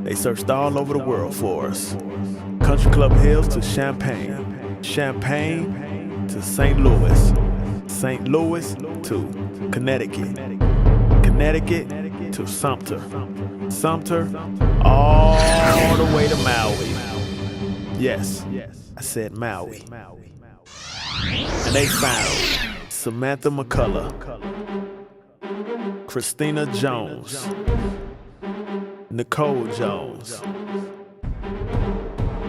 They searched all over the world for us. Country Club Hills to Champaign, Champaign to St. Louis, St. Louis to Connecticut, Connecticut to Sumter, Sumter all the way to Maui. Yes, I said Maui. And they found Samantha McCullough, Christina Jones, Nicole Jones,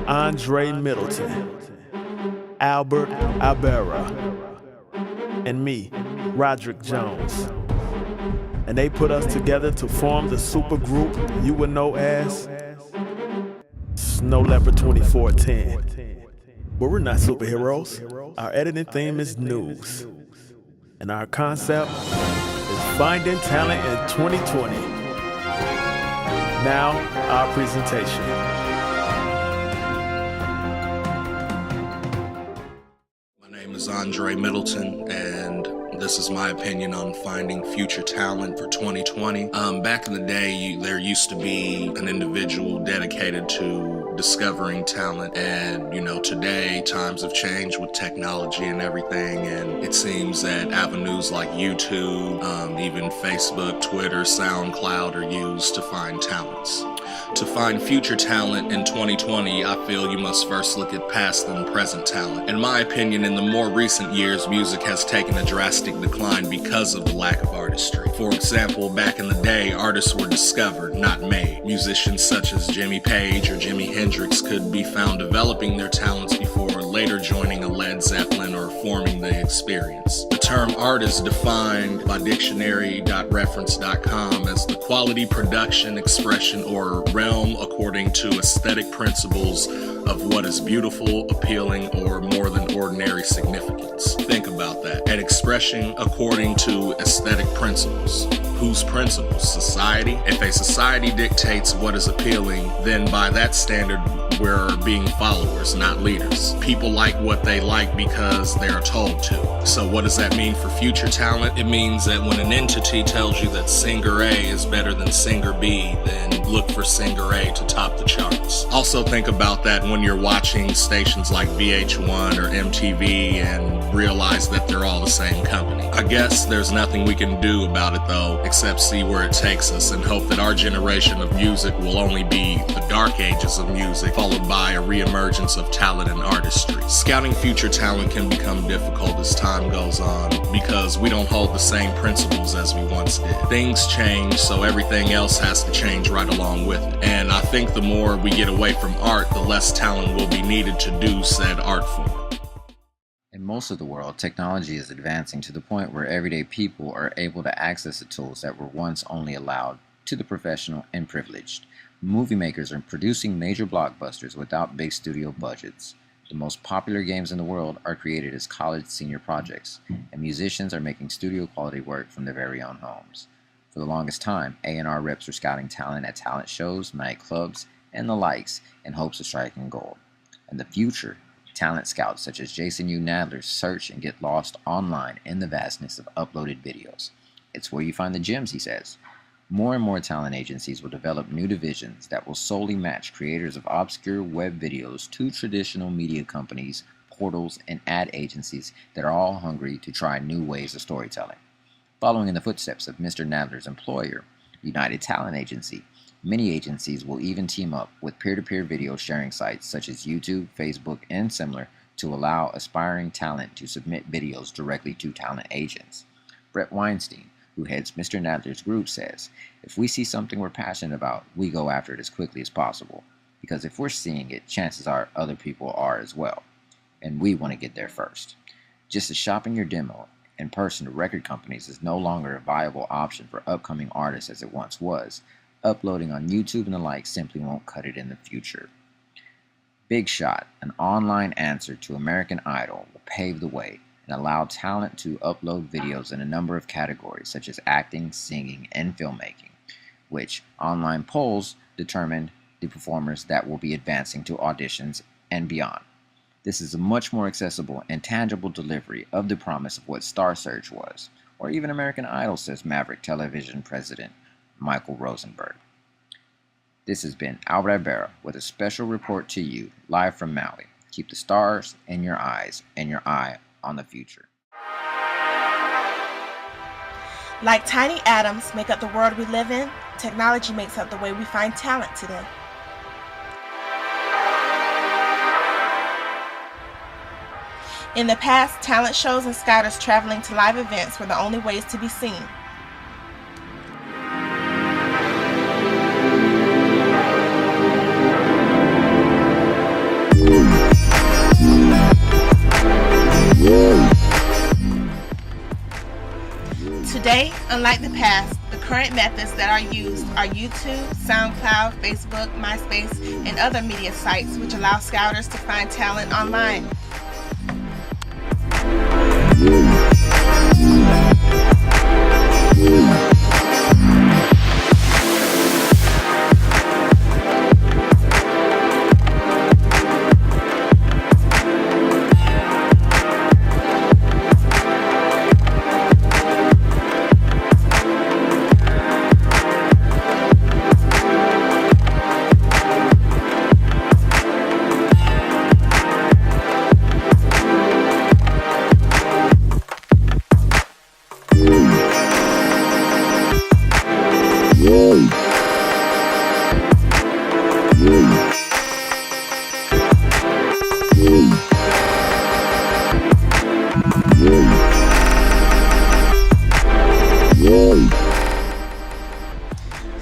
Andre Middleton, Albert Albera, and me, Roderick Jones. And they put us together to form the super group you would know as SnowLeopard2410. But we're not superheroes. Our editing theme is news. And our concept is finding talent in 2020. Now, our presentation. My name is Andre Middleton, and this is my opinion on finding future talent for 2020. Back in the day, there used to be an individual dedicated to discovering talent, and today times have changed with technology and everything, and it seems that avenues like YouTube, even Facebook, Twitter, SoundCloud are used to find talents. To find future talent in 2020, I feel you must first look at past and present talent. In my opinion, in the more recent years, music has taken a drastic decline because of the lack of artistry. For example, back in the day, artists were discovered, not made. Musicians such as Jimmy Page or Jimi Hendrix could be found developing their talents before later joining a Led Zeppelin or forming the Experience. The term art is defined by dictionary.reference.com as the quality, production, expression, or realm according to aesthetic principles of what is beautiful, appealing, or more than ordinary significance. Think about that. An expression according to aesthetic principles. Whose principles? Society? If a society dictates what is appealing, then by that standard, we're being followers, not leaders. People like what they like because they are told to. So what does that mean for future talent? It means that when an entity tells you that singer A is better than singer B, then look for singer A to top the charts. Also think about that when you're watching stations like VH1 or MTV and realize that they're all the same company. I guess there's nothing we can do about it though, except see where it takes us and hope that our generation of music will only be the dark ages of music, followed by a reemergence of talent and artistry. Scouting future talent can become difficult as time goes on because we don't hold the same principles as we once did. Things change, so everything else has to change right along with it. And I think the more we get away from art, the less talent will be needed to do said art form. In most of the world, technology is advancing to the point where everyday people are able to access the tools that were once only allowed to the professional and privileged. Movie makers are producing major blockbusters without big studio budgets. The most popular games in the world are created as college senior projects, and musicians are making studio quality work from their very own homes. For the longest time, A&R reps were scouting talent at talent shows, nightclubs, and the likes in hopes of striking gold. In the future, talent scouts such as Jason U. Nadler search and get lost online in the vastness of uploaded videos. It's where you find the gems, he says. More and more talent agencies will develop new divisions that will solely match creators of obscure web videos to traditional media companies, portals, and ad agencies that are all hungry to try new ways of storytelling. Following in the footsteps of Mr. Nadler's employer, United Talent Agency, many agencies will even team up with peer-to-peer video sharing sites such as YouTube, Facebook, and similar to allow aspiring talent to submit videos directly to talent agents. Brett Weinstein, who heads Mr. Nadler's group, says, "If we see something we're passionate about, we go after it as quickly as possible. Because if we're seeing it, chances are other people are as well. And we want to get there first." Just as shopping your demo in person to record companies is no longer a viable option for upcoming artists as it once was, uploading on YouTube and the like simply won't cut it in the future. Big Shot, an online answer to American Idol, will pave the way and allow talent to upload videos in a number of categories such as acting, singing, and filmmaking, which online polls determined the performers that will be advancing to auditions and beyond. This is a much more accessible and tangible delivery of the promise of what Star Search was, or even American Idol, says Maverick Television president Michael Rosenberg. This has been Albert Ibarra with a special report to you, live from Maui. Keep the stars in your eyes and your eye on the future. Like tiny atoms make up the world we live in, technology makes up the way we find talent today. In the past, talent shows and scouters traveling to live events were the only ways to be seen. Today, unlike the past, the current methods that are used are YouTube, SoundCloud, Facebook, MySpace, and other media sites which allow scouters to find talent online.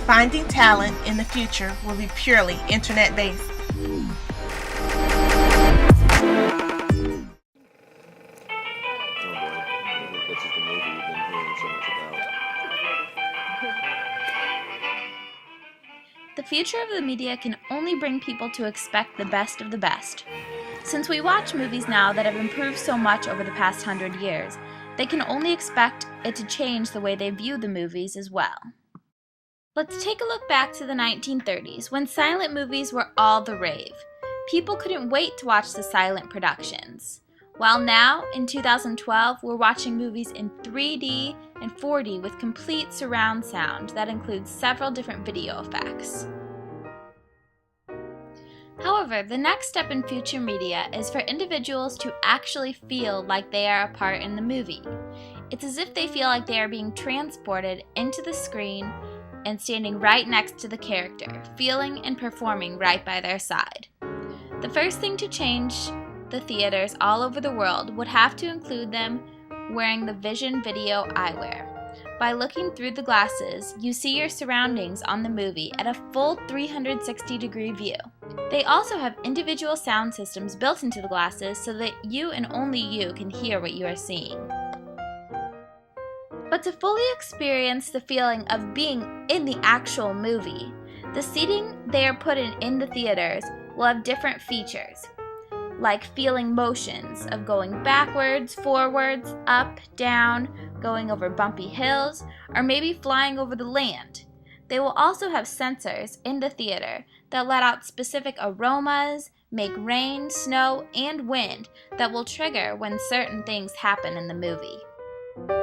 Finding talent in the future will be purely internet-based. The future of the media can only bring people to expect the best of the best. Since we watch movies now that have improved so much over the past 100 years, they can only expect it to change the way they view the movies as well. Let's take a look back to the 1930s, when silent movies were all the rave. People couldn't wait to watch the silent productions. While now, in 2012, we're watching movies in 3D and 4D with complete surround sound that includes several different video effects. However, the next step in future media is for individuals to actually feel like they are a part in the movie. It's as if they feel like they are being transported into the screen and standing right next to the character, feeling and performing right by their side. The first thing to change the theaters all over the world would have to include them wearing the Vision Video eyewear. By looking through the glasses, you see your surroundings on the movie at a full 360-degree view. They also have individual sound systems built into the glasses so that you and only you can hear what you are seeing. But to fully experience the feeling of being in the actual movie, the seating they are put in the theaters will have different features, like feeling motions of going backwards, forwards, up, down, going over bumpy hills, or maybe flying over the land. They will also have sensors in the theater that let out specific aromas, make rain, snow, and wind that will trigger when certain things happen in the movie.